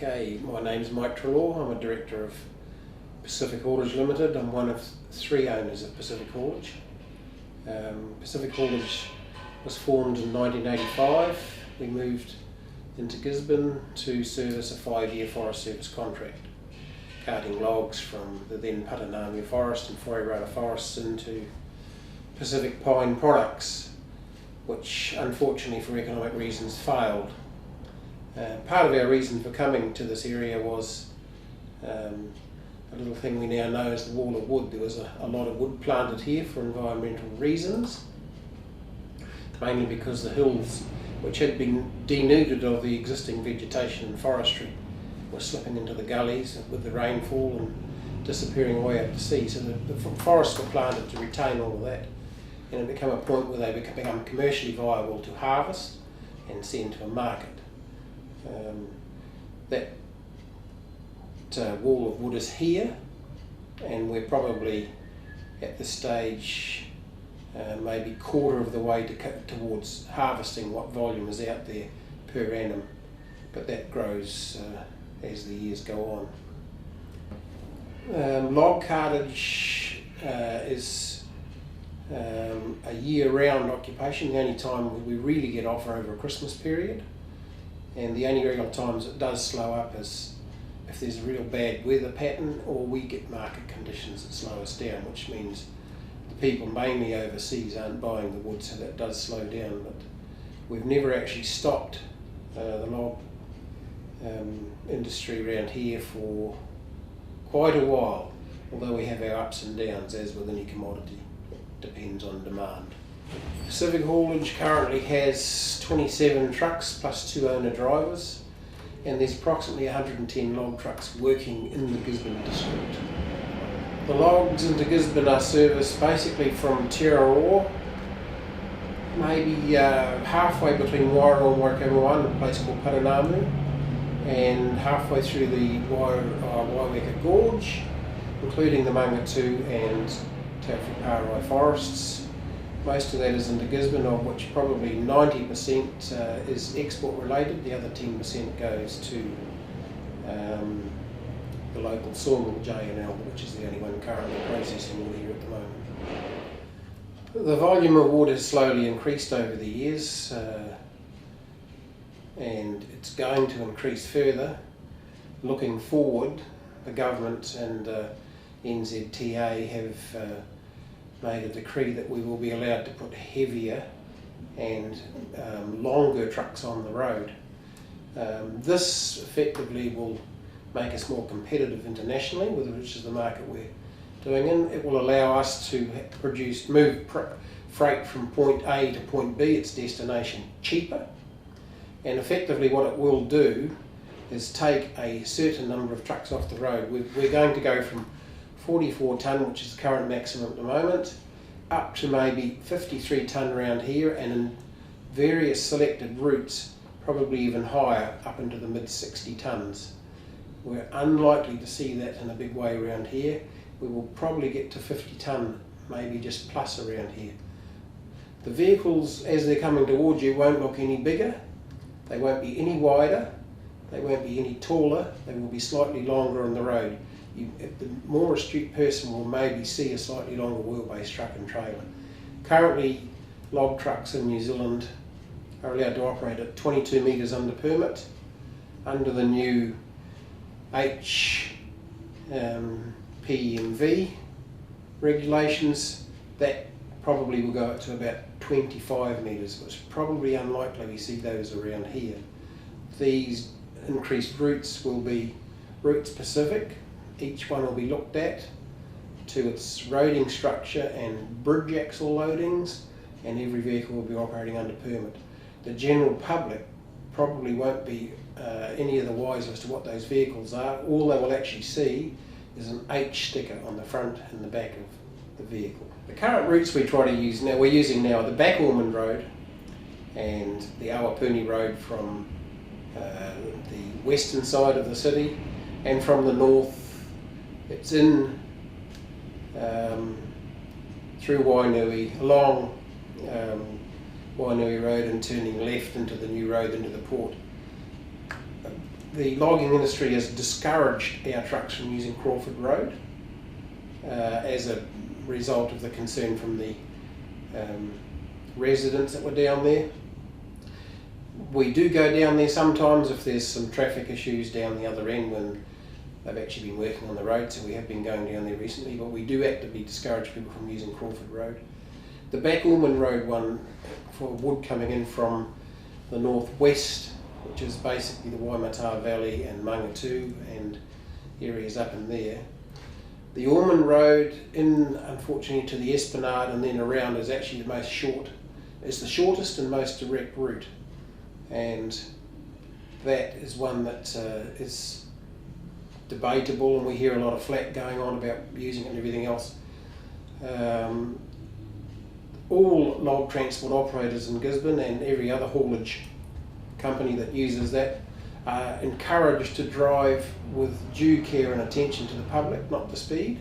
Okay, my name's Mike Treloar. I'm a director of Pacific Haulage Limited. I'm one of 3 owners of Pacific Haulage. Pacific Haulage was formed in 1985. We moved into Gisborne to service a 5-year Forest Service contract, carting logs from the then Patanamia Forest and Whairara forests into Pacific Pine Products, which unfortunately for economic reasons failed. Part of our reason for coming to this area was a little thing we now know as the Wall of Wood. There was a lot of wood planted here for environmental reasons, mainly because the hills, which had been denuded of the existing vegetation and forestry, were slipping into the gullies with the rainfall and disappearing away out to sea. So the forests were planted to retain all of that, and it became a point where they become commercially viable to harvest and send to a market. That wall of wood is here, and we're probably at this stage maybe quarter of the way towards harvesting what volume is out there per annum, but that grows as the years go on. Log cartage is a year-round occupation. The only time we really get off are over a Christmas period, and the only regular times it does slow up is if there's a real bad weather pattern or we get market conditions that slow us down, which means the people mainly overseas aren't buying the wood, so that does slow down. But we've never actually stopped the log industry around here for quite a while, although we have our ups and downs as with any commodity. It depends on demand. Pacific Haulage currently has 27 trucks plus 2 owner drivers, and there's approximately 110 log trucks working in the Gisborne district. The logs into Gisborne are serviced basically from Te Aroha, maybe halfway between Wairoa and Waikamoana, a place called Patanamia, and halfway through the Waiweka Gorge, including the Mangatu and Te Awhiparai forests. Most of that is into Gisborne, of which probably 90% is export related. The other 10% goes to the local sawmill J&L, which is the only one currently processing wood here at the moment. The volume of wood has slowly increased over the years, and it's going to increase further. Looking forward, the government and NZTA have made a decree that we will be allowed to put heavier and longer trucks on the road. This effectively will make us more competitive internationally, which is the market we're doing in. It will allow us to move freight from point A to point B, its destination, cheaper. And effectively what it will do is take a certain number of trucks off the road. We're going to go from 44 tonne, which is the current maximum at the moment, up to maybe 53 tonne around here, and in various selected routes probably even higher, up into the mid 60 tonnes. We're unlikely to see that in a big way around here. We will probably get to 50 tonne, maybe just plus around here. The vehicles, as they're coming towards you, won't look any bigger, they won't be any wider, they won't be any taller, they will be slightly longer on the road. The more astute person will maybe see a slightly longer wheelbase truck and trailer. Currently, log trucks in New Zealand are allowed to operate at 22 metres under permit. Under the new HPMV regulations, that probably will go up to about 25 metres, which is probably unlikely we see those around here. These increased routes will be route specific. Each one will be looked at to its roading structure and bridge axle loadings, and every vehicle will be operating under permit. The general public probably won't be any of the wiser as to what those vehicles are. All they will actually see is an H sticker on the front and the back of the vehicle. The current routes we try to use now, we're using now the Back Ormond Road and the Awapuni Road from the western side of the city, and from the north it's in through Wainui, along Wainui Road and turning left into the new road into the port. the logging industry has discouraged our trucks from using Crawford Road as a result of the concern from the residents that were down there. We do go down there sometimes if there's some traffic issues down the other end when they've actually been working on the road, so we have been going down there recently, but we do actively discourage people from using Crawford Road. The Back Ormond Road one for wood coming in from the northwest, which is basically the Waimata Valley and Mangatu and areas up in there. The Ormond Road in, unfortunately, to the Esplanade and then around is actually the most short. It's the shortest and most direct route, and that is one that is debatable, and we hear a lot of flack going on about using it and everything else. All log transport operators in Gisborne and every other haulage company that uses that are encouraged to drive with due care and attention to the public, not the speed,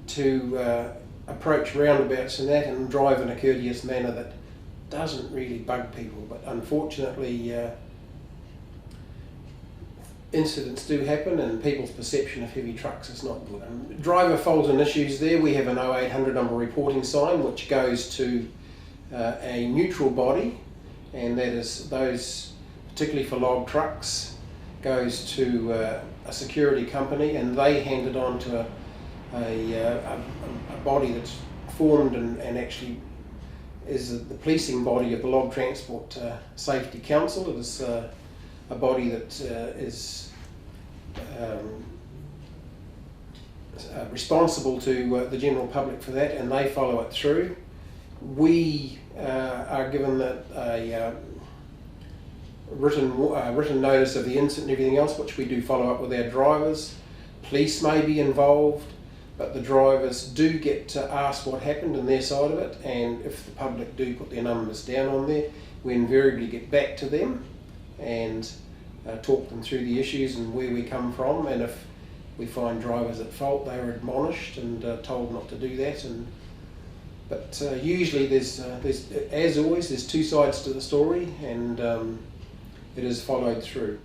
to approach roundabouts and that and drive in a courteous manner that doesn't really bug people. But unfortunately incidents do happen, and people's perception of heavy trucks is not good. Driver fault and issues there, we have an 0800 number reporting sign which goes to a neutral body, and that is those, particularly for log trucks, goes to a security company, and they hand it on to a body that's formed and actually is the policing body of the Log Transport Safety Council. It is a body that is responsible to the general public for that, and they follow it through. We are given a written notice of the incident and everything else, which we do follow up with our drivers. Police may be involved, but the drivers do get to ask what happened on their side of it, and if the public do put their numbers down on there, we invariably get back to them and talk them through the issues and where we come from, and if we find drivers at fault, they are admonished and told not to do that. But usually there's as always, there's two sides to the story, and it is followed through.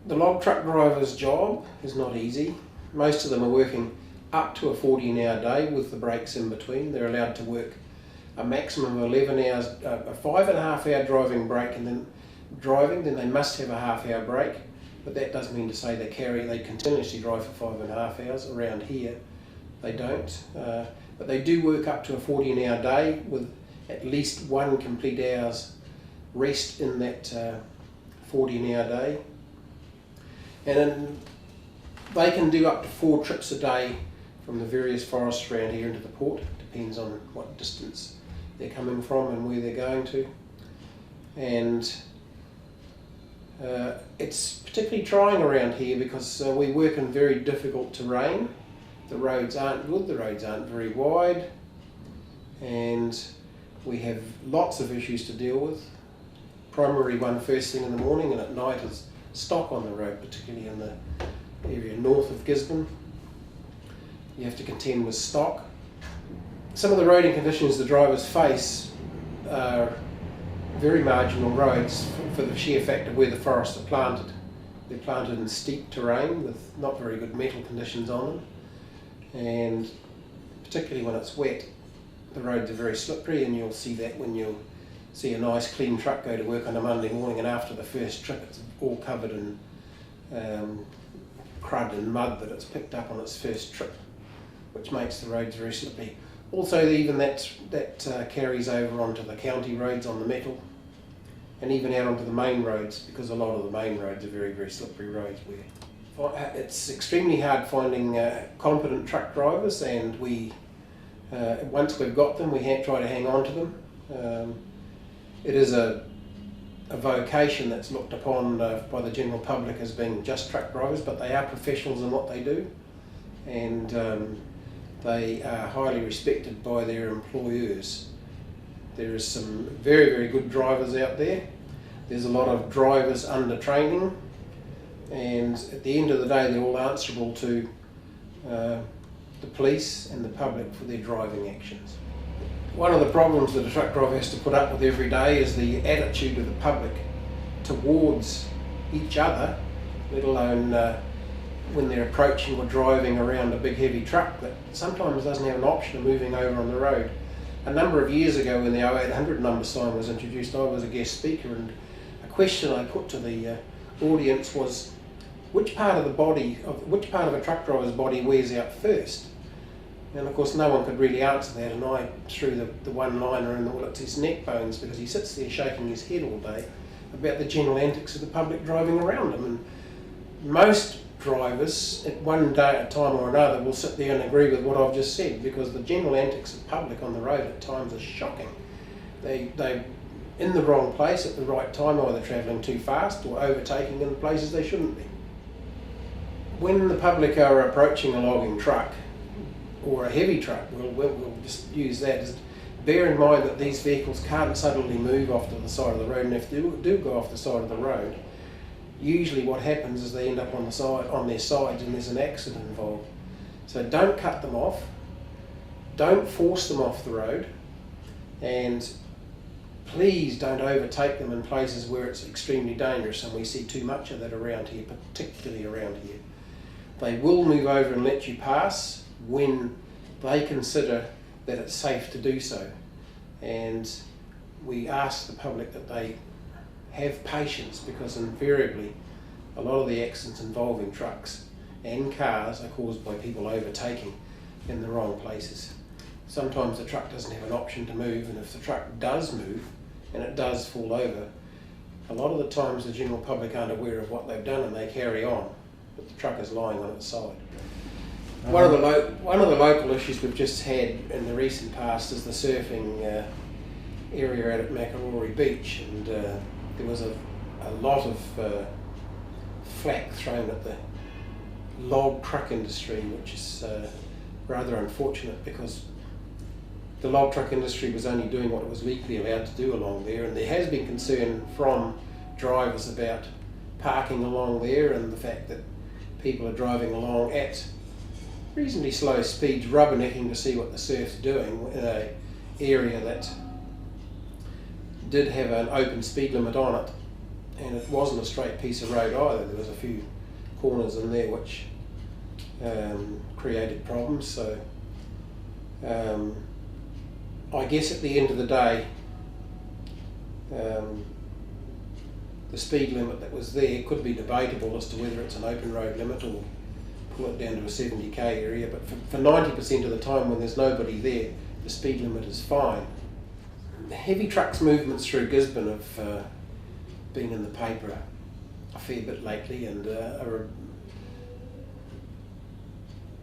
The log truck driver's job is not easy. Most of them are working up to a 14-hour day with the breaks in between. They're allowed to work a maximum of 11 hours, a 5.5-hour driving break, and then they must have a half-hour break. But that doesn't mean to say they continuously drive for 5.5 hours. Around here they don't, but they do work up to a 14-hour day with at least one complete hour's rest in that 14-hour day. And then they can do up to 4 trips a day from the various forests around here into the port. Depends on what distance they're coming from and where they're going to. And it's particularly trying around here because we work in very difficult terrain. The roads aren't good, the roads aren't very wide, and we have lots of issues to deal with. Primary one first thing in the morning, and at night is stock on the road, particularly in the area north of Gisborne. You have to contend with stock. Some of the roading conditions the drivers face are very marginal roads for the sheer fact of where the forests are planted. They're planted in steep terrain with not very good metal conditions on them, and particularly when it's wet, the roads are very slippery, and you'll see that when you see a nice clean truck go to work on a Monday morning, and after the first trip it's all covered in crud and mud that it's picked up on its first trip, which makes the roads very slippery. Also, even that carries over onto the county roads on the metal, and even out onto the main roads, because a lot of the main roads are very, very slippery roads. It's extremely hard finding competent truck drivers, and we once we've got them, we try to hang on to them. It is a vocation that's looked upon by the general public as being just truck drivers, but they are professionals in what they do, and they are highly respected by their employers. There is some very, very good drivers out there. There's a lot of drivers under training, and at the end of the day they're all answerable to the police and the public for their driving actions. One of the problems that a truck driver has to put up with every day is the attitude of the public towards each other let alone when they're approaching or driving around a big heavy truck that sometimes doesn't have an option of moving over on the road. A number of years ago when the 0800 number sign was introduced, I was a guest speaker, and a question I put to the audience was, which part of a truck driver's body wears out first? And of course no one could really answer that, and I threw the one-liner in, well, it's his neck bones, because he sits there shaking his head all day about the general antics of the public driving around him. And most drivers at one day at a time or another will sit there and agree with what I've just said, because the general antics of public on the road at times are shocking. They're in the wrong place at the right time, either travelling too fast or overtaking in places they shouldn't be. When the public are approaching a logging truck or a heavy truck, we'll just use that, just bear in mind that these vehicles can't suddenly move off to the side of the road, and if they do go off the side of the road, usually what happens is they end up on their sides and there's an accident involved. So don't cut them off, don't force them off the road, and please don't overtake them in places where it's extremely dangerous, and we see too much of that around here, particularly around here. They will move over and let you pass when they consider that it's safe to do so, and we ask the public that they have patience, because invariably a lot of the accidents involving trucks and cars are caused by people overtaking in the wrong places. Sometimes the truck doesn't have an option to move, and if the truck does move and it does fall over, a lot of the times the general public aren't aware of what they've done and they carry on, but the truck is lying on its side. One of the local issues we've just had in the recent past is the surfing area out at Makarori Beach, and there was a lot of flack thrown at the log truck industry, which is rather unfortunate, because the log truck industry was only doing what it was legally allowed to do along there, and there has been concern from drivers about parking along there and the fact that people are driving along at reasonably slow speeds, rubbernecking to see what the surf's doing in an area that did have an open speed limit on it, and it wasn't a straight piece of road either. There was a few corners in there which created problems. So I guess at the end of the day, the speed limit that was there could be debatable as to whether it's an open road limit or pull it down to a 70k area, but for 90% of the time when there's nobody there, the speed limit is fine. Heavy trucks movements through Gisborne have been in the paper a fair bit lately, and are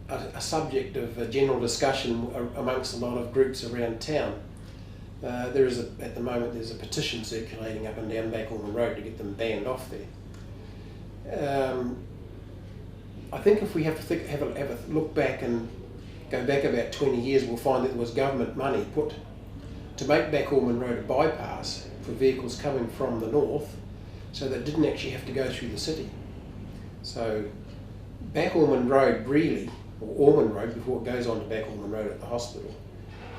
a subject of general discussion amongst a lot of groups around town. At the moment there's a petition circulating up and down Back Ormond Road to get them banned off there. I think if we have a look back and go back about 20 years, we'll find that there was government money put to make Back Ormond Road a bypass for vehicles coming from the north, so that it didn't actually have to go through the city. So Back Ormond Road really, or Ormond Road before it goes on to Back Ormond Road at the hospital,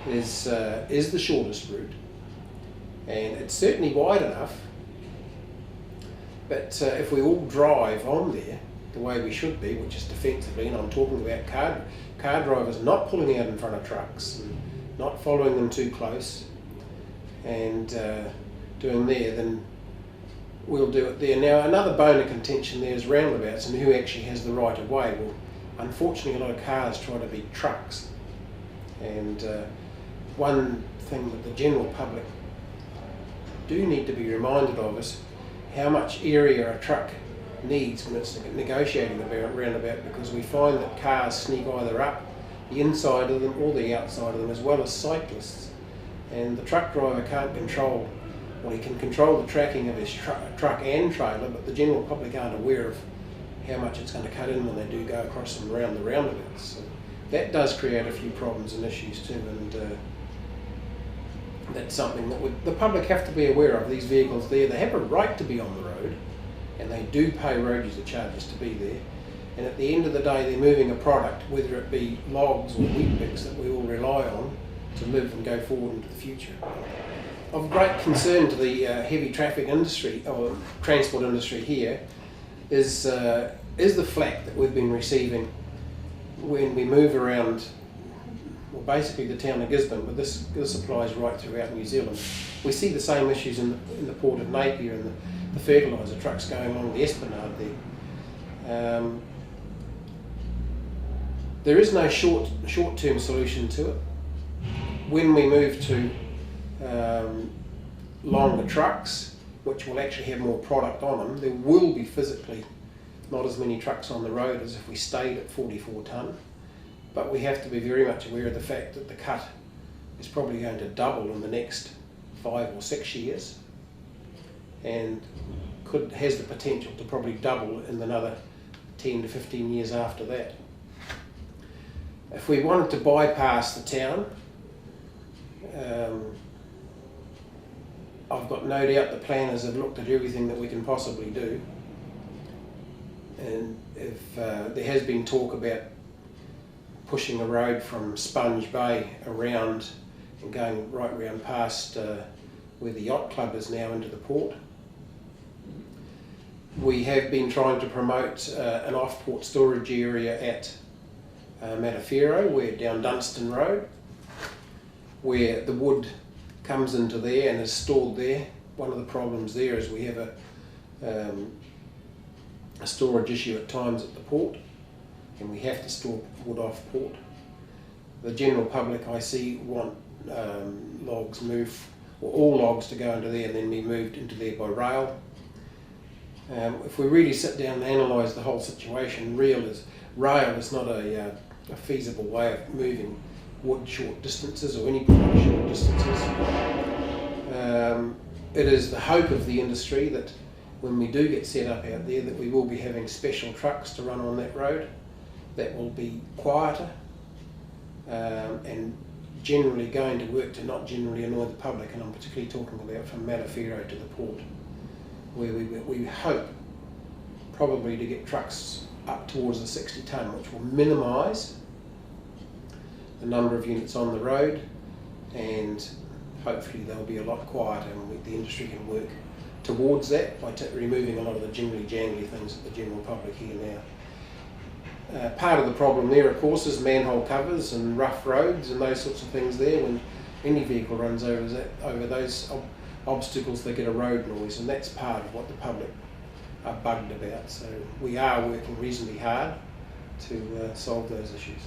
is the shortest route, and it's certainly wide enough, but if we all drive on there the way we should be, which is defensively, and I'm talking about car drivers not pulling out in front of trucks and not following them too close and doing there, then we'll do it there. Now, another bone of contention there is roundabouts and who actually has the right of way. Well, unfortunately a lot of cars try to be trucks, and one thing that the general public do need to be reminded of is how much area a truck needs when it's negotiating about roundabout, because we find that cars sneak either up the inside of them or the outside of them, as well as cyclists, and the truck driver can't control, well, he can control the tracking of his truck and trailer, but the general public aren't aware of how much it's going to cut in when they do go across and around the roundabouts. So that does create a few problems and issues too, and that's something that the public have to be aware of. These vehicles there, they have a right to be on the road, and they do pay road user charges to be there, and at the end of the day they're moving a product, whether it be logs or wheat bix, that we all rely on to live and go forward into the future. Of great concern to the heavy traffic industry or transport industry here, is the flack that we've been receiving when we move around, well, basically the town of Gisborne, but this applies right throughout New Zealand. We see the same issues in the port of Napier and the fertiliser trucks going along the Esplanade there. There is no short-term solution to it. When we move to longer trucks, which will actually have more product on them, there will be physically not as many trucks on the road as if we stayed at 44 tonne. But we have to be very much aware of the fact that the cut is probably going to double in the next 5 or 6 years, and has the potential to probably double in another 10 to 15 years after that. If we wanted to bypass the town, I've got no doubt the planners have looked at everything that we can possibly do, and if there has been talk about pushing a road from Sponge Bay around and going right round past where the yacht club is now into the port. We have been trying to promote an off-port storage area at Matafero, where down Dunstan Road, where the wood comes into there and is stored there. One of the problems there is we have a storage issue at times at the port, and we have to store wood off port. The general public, I see, want logs moved, or all logs to go into there and then be moved into there by rail. If we really sit down and analyse the whole situation, rail is not a feasible way of moving wood short distances, or any product short distances. It is the hope of the industry that when we do get set up out there, that we will be having special trucks to run on that road that will be quieter and generally going to work to not generally annoy the public, and I'm particularly talking about from Matafero to the port, where we hope probably to get trucks up towards the 60 tonne, which will minimise the number of units on the road, and hopefully they'll be a lot quieter, and the industry can work towards that by removing a lot of the jingly jangly things that the general public hear now. Part of the problem there, of course, is manhole covers and rough roads and those sorts of things there. When any vehicle runs over those obstacles, they get a road noise, and that's part of what the public are bugged about. So we are working reasonably hard to solve those issues.